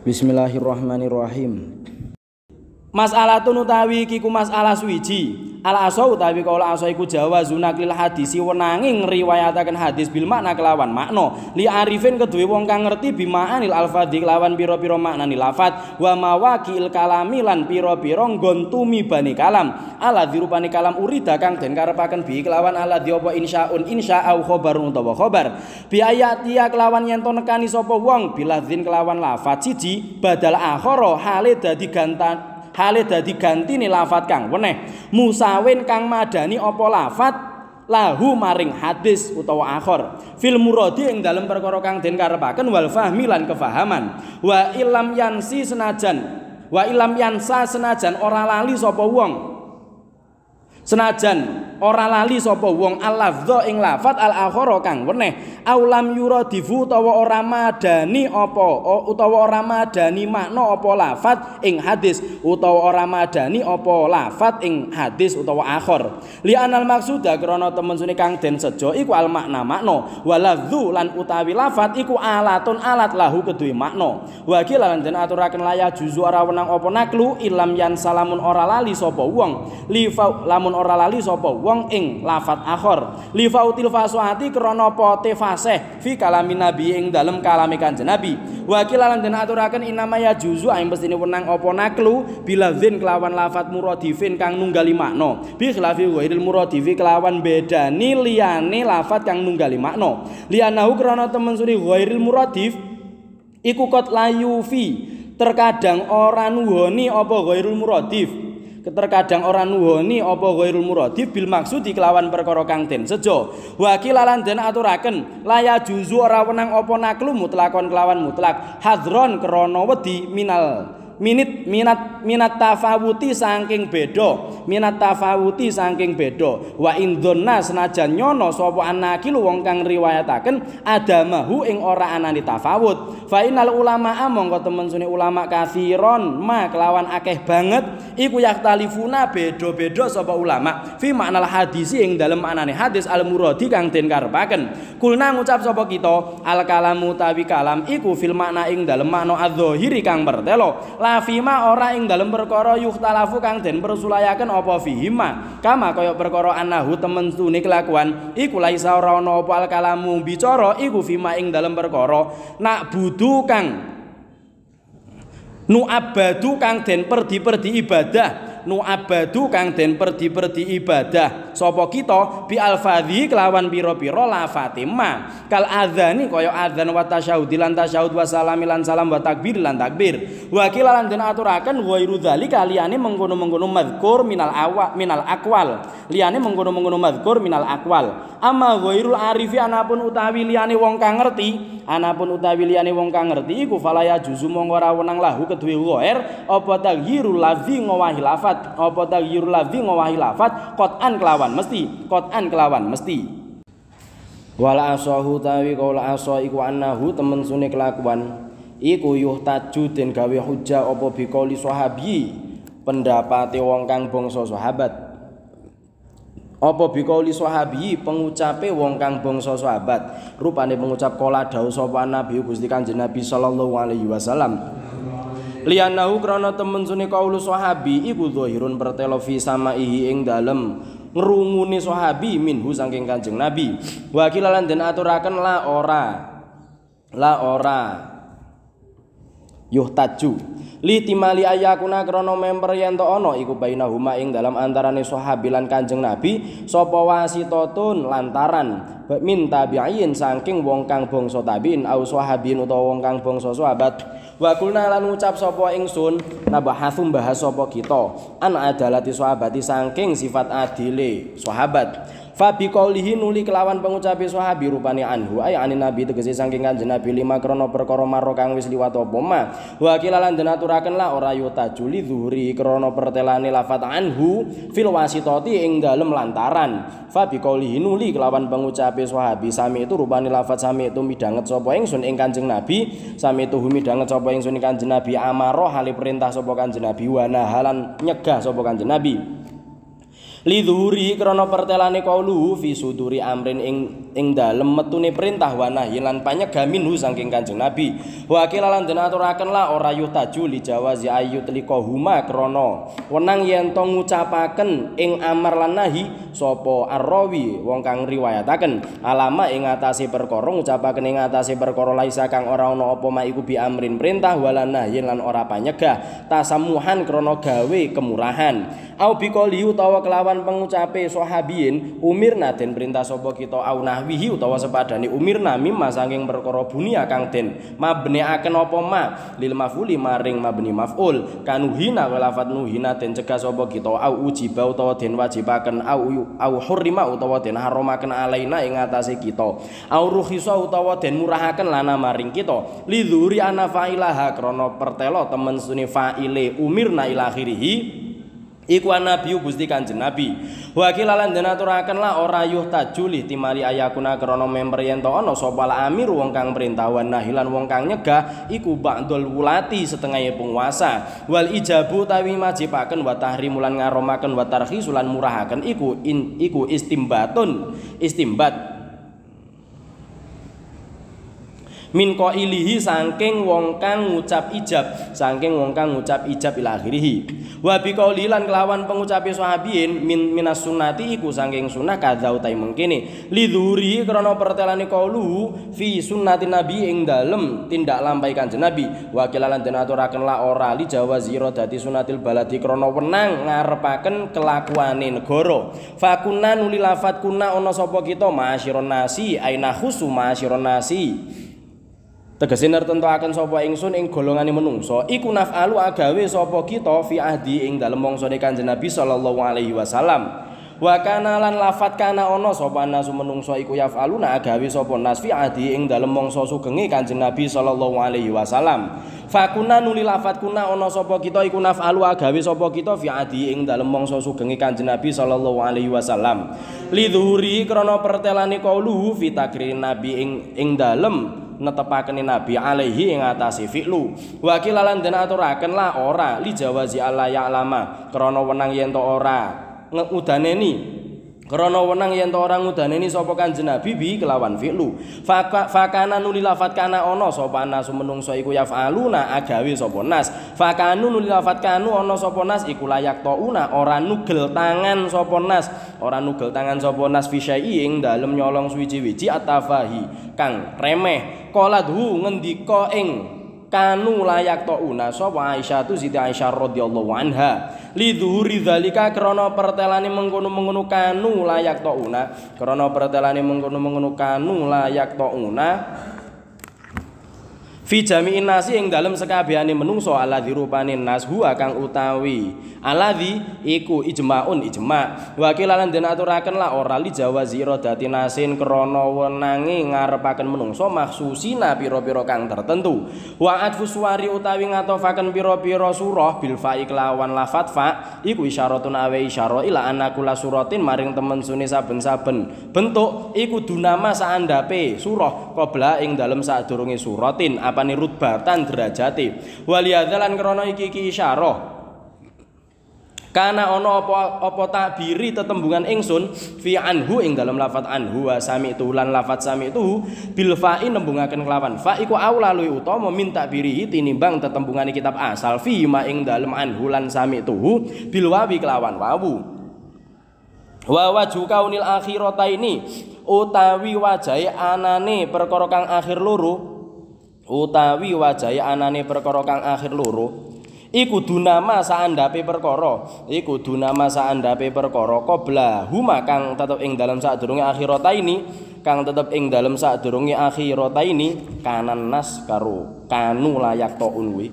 Bismillahirrahmanirrahim. Mas'alatun utawi iki ku masalah suwiji. Al-asa utawi kaula asa iku jawazuna lil hadisi wenanging riwayataken hadis bil makna kelawan makna li arifin keduwe wong kang ngerti bimaanil alfadhi kelawan pira-pira maknani lafat wa mawaqil kalami lan pira-pira nggon tumibane kalam ala dirupane kalam urida kang den karepaken bi kelawan ala di apa insya'un insya'au khabarun utawa khabar bi ayatia kelawan yen to nekani sapa wong biladzin kelawan lafat siji badal akhara hale dadi gantine lafat kang weneh musawin kang madani apa lafat lahu maring hadis utawa akhir fil muradi ing dalem perkara kang den karepaken wal fahmi lan kefahaman wa ilam yansa senajan ora lali sapa wong al-lafdha ing lafat al-akhara kang weneh aulam yuradifu utawa ora madani makna apa lafat ing hadis utawa ora madani apa lafat ing hadis utawa akhir li anal maksuda krana temen sune kang den sejo iku al makna walafdhu lan utawi lafat iku alatun alat lahu keduwe makna wa lan den aturaken laya juzu ora wenang apa naklu ilam yan salamun ora lali sapa wong lamun ora lali sapa wong ing lafat akhir li fautil fasahati krana pote fasih fi kalamin nabi ing dalem kalame kanjeng nabi wa lan den aturaken inama ya juzu ing mestine wenang apa naklu biladzin kelawan lafat muradifin kang nunggali makna bi khilafi ghairil muradifi kelawan bedani liyane lafat kang nunggali makna liyanahu krana temen suri ghairil muradif iku kot layufi terkadang ora nuhoni apa ghairul muradif ghairul muradif bil maksudi kelawan perkara kang den sejo wakilalan den aturaken laya juzu ora wenang apa naklu mutlakon kelawan mutlak hadron krana wedi minat tafawuti saking beda wa indonna senajan nyono sapa anakil wong kang riwayataken adamahu ing ora anani tafawut fa inal ulama mongko temen sune ulama katsiron kelawan akeh banget iku yaktalifuna beda-beda sapa ulama fi maknal hadisi ing dalem maknane hadis al muradi kang den karepaken kulna ngucap sapa kita al kalamu tawi kalam iku fil makna ing dalem makna adzahiri kang bertelo fima ora ing dalem perkara yukhtalafu kang den persulayaken apa fihima kama kaya perkara anahu temen tune kelakuan iku laisa ora ana apa al kalamu bicara iku fima ing dalem perkara nak budu kang nu'abadu kang den perdi-perdi ibadah sapa kita bi alfadhi kelawan pira-pira lafatima kal adzani kaya adzan wa tasyahud lan tasyahud wa salami lan salam wa takbir lan takbir wa kilalan den aturaken ghairu dzalika liyane mengkono-mengkono madzkur minal aqwal liyane mengkono-mengkono madzkur minal aqwal amma ghairul arifi anapun utawi liyane wong kang ngerti iku falaya juzu mongko ora wenang lahu keduwe ghair apa taghyirul lafzi ngawahi lafat qat'an kelawan mesti wala asahu tawi kaula asa iku annahu temen sune kelakuan iku yuhtaju den gawe hujjah apa biqauli sahabi pendapate wong kang bangsa sahabat apa biqauli sahabi pengucape wong kang bangsa sahabat rupane pengucap kala dawuh sapa nabi Gusti Kanjeng Nabi sallallahu alaihi wasallam liyanahu krana temen sune kaulu sahabi iku zahirun pertelo fi samaihi ing dalem ngrungune sahabi minhu saking Kanjeng Nabi wakilalan den aturaken la ora yuhtaju li timali ayakuna krana memper yen to ana iku bainahuma ing dalam antarane sahabi lan Kanjeng Nabi sapa wasitatun lantaran min tabi'in saking wong kang bangsa tabi'in au sahabin utawa wong kang bangsa sahabat wa kulna lan ngucap sapa ingsun nabahatsum bahas sapa kita an adalati sahabati saking sifat adile sahabat fa biqaulihi nuli kelawan pengucape sahabi rupane anhu ay anin nabi tegese saking Kanjeng Nabi lima krana perkara maro kang wis liwat apa ma wa kilalan den aturaken la ora yutajuli zuhri krana pertelane lafat anhu fil wasitati ing dalem lantaran fa biqaulihi nuli kelawan pengucape sahabi sami itu rupane lafat sami itu midanget sapa ingsun ing Kanjeng Nabi sami itu midanget sapa ingsun ing Kanjeng Nabi amaro hale perintah sapa Kanjeng Nabi wa nahalan nyegah sapa Kanjeng Nabi Lidhuri krana pertelane qaulu fi suduri amrin ing dalem metune perintah wa nahyi lan panyegah minhu saking Kanjeng Nabi. Wa kilalan den aturakenlah ora yuhtaju li jawazi ayyut liqahuma krana wenang yen to ngucapaken ing amar lan nahi sapa arrawi wong kang riwayataken alama ing atase perkara ngucapaken ing atase perkara laisa kang ora ana apa ma iku bi amrin perintah wala nahyi lan ora panyegah tasamuhan krana gawe kemurahan. Au biqoli utawa kelawan pengucape sahabiyin umirna den perintah sapa kita au nahwihi utawa sepadane umirna mimma saking perkara bunia kang den mabniaken apa ma lil maf'uli maring mabni maf'ul kanuhina lafat nuhina den cegah sapa kita au ujiba utawa den wajibaken au hurrima utawa den haramaken alaina ing atase kita au rukhisa utawa den murahaken lana maring kita lidzuri ana fa'ilaha krana pertelo temen sune fa'ile umirna ila akhirih iku nabi Gusti Kanjeng Nabi. Wa kilalan den aturaken la ora yuhtaju li timali ayakuna krana member yen to ana sapa amir wong kang perintahan nahilan wong kang nyegah iku ba'dul wulati setengahe penguasa wal ijabu tawi majibaken wa tahrimulan ngaromaken wa tarkhisulan murahaken iku istimbat min qailihi saking wong kang ngucap ijab ila akhirih wa biqauli lan kelawan pengucape sahabiyin minas sunnati iku saking sunah kadza utai mengkene lidhuri krana pertelane qaulu fi sunnati nabi ing dalem tindak lampahi Kanjeng Nabi wa kilalan den aturaken la ora li jawazi iradati sunnatil baladi krana wenang ngarepaken kelakuane negara fakunna nuli lafat kunna ana sapa kita ma'asyiron nasi aina khusu ma'asyiron nasi tegese nertentuaken sapa ingsun ing golongane menungso iku naf'alu agawe sapa kita fi ahdi ing dalem mangsane Kanjeng Nabi sallallahu alaihi wasallam wa kana lan lafat kana ana sapa nasu menungso iku yaf'aluna agawe sapa nas fi ahdi ing dalem mangsa sugenge Kanjeng Nabi sallallahu alaihi wasallam fakuna nuli lafat kuna ana sapa kita iku naf'alu agawe sapa kita fi ahdi ing dalem mangsa sugenge Kanjeng Nabi sallallahu alaihi wasallam lidhuri krana pertelane qaulu fi takririn nabi ing dalem netepakene Nabi alaihi ing atase fi'lu wa kilalan den aturaken la ora li jawazi alla ya'lama krana wenang yen to ora ngudaneni krana wenang yen to ora ngudaneni sapa Kanjeng Nabi bi kelawan fi'lu fakana nuli lafat kana ana sapa nasu menungso iku yaf'aluna agawe sapa nas fakanu nuli lafat kanu ana sapa nas iku layak tauna ora nugel tangan sapa nas fi syai'in dalem nyolong suwiji-wiji atafahi kang remeh qaladhu ngendika ing kanu layak tauna sapa Aisyah tu Siti Aisyah radhiyallahu anha lidhuri dzalika krana pertelane mengkono-mengkono kanu layak tauna fi jami'in nasi ing dalem sekabehane menungso alladzi rupane nas huwa kang utawi alladzi iku ijma' wa kilalan den aturaken la ora li jawazi iradati nasin krana wenange ngarepaken menungso maksusina pira-pira kang tertentu wa atfu suwari utawi ngatofaken pira-pira surah bil fa'i kelawan lafat fa iku isyaratun awe isyara ila anakula suratin maring temen sune saben-saben bentuk iku dunama saandhape surah qabla ing dalem sadurunge suratin apane rutbatan derajate waliyadzalan krana iki isyarah kana ana apa takbiri tetembungan ingsun fi anhu ing dalam lafat anhu wa sami'tu lan lafat sami'tu bil fa'i nembungaken kelawan fa iku aula luwih utama min takbirihi tinimbang tetembungane kitab asal fi ma ing dalem anhu lan sami'tu bil wawi kelawan wawu wa waju kaunil akhirataini utawi wajahe anane perkara kang akhir loro iku dunama saandhape perkara qabla huma kang tetep ing dalem sadurunge akhirataini kanan nas karo kanu layak taun wi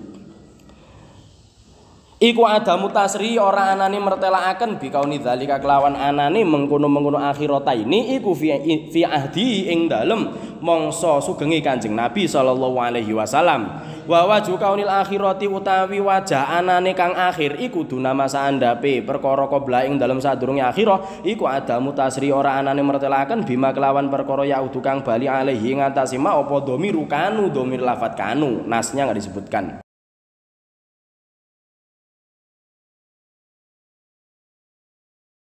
iku adamu tasri ora anane mertelakaken bikauni dzalika kelawan anane mengkono-mengkono akhirataini iku fi ahdi ing dalem mangsa sugenge Kanjeng Nabi sallallahu alaihi wasallam wa waju kaunil akhirati utawi wajah anane kang akhir iku dunama saandhape perkara qabla ing dalem sadurunge akhirah iku adamu tasri ora anane mertelakaken bima kelawan perkara yaudu kang bali alaihi ngatasi ma apa dhamiru kanu dhamir lafat kanu nasnya enggak disebutkan.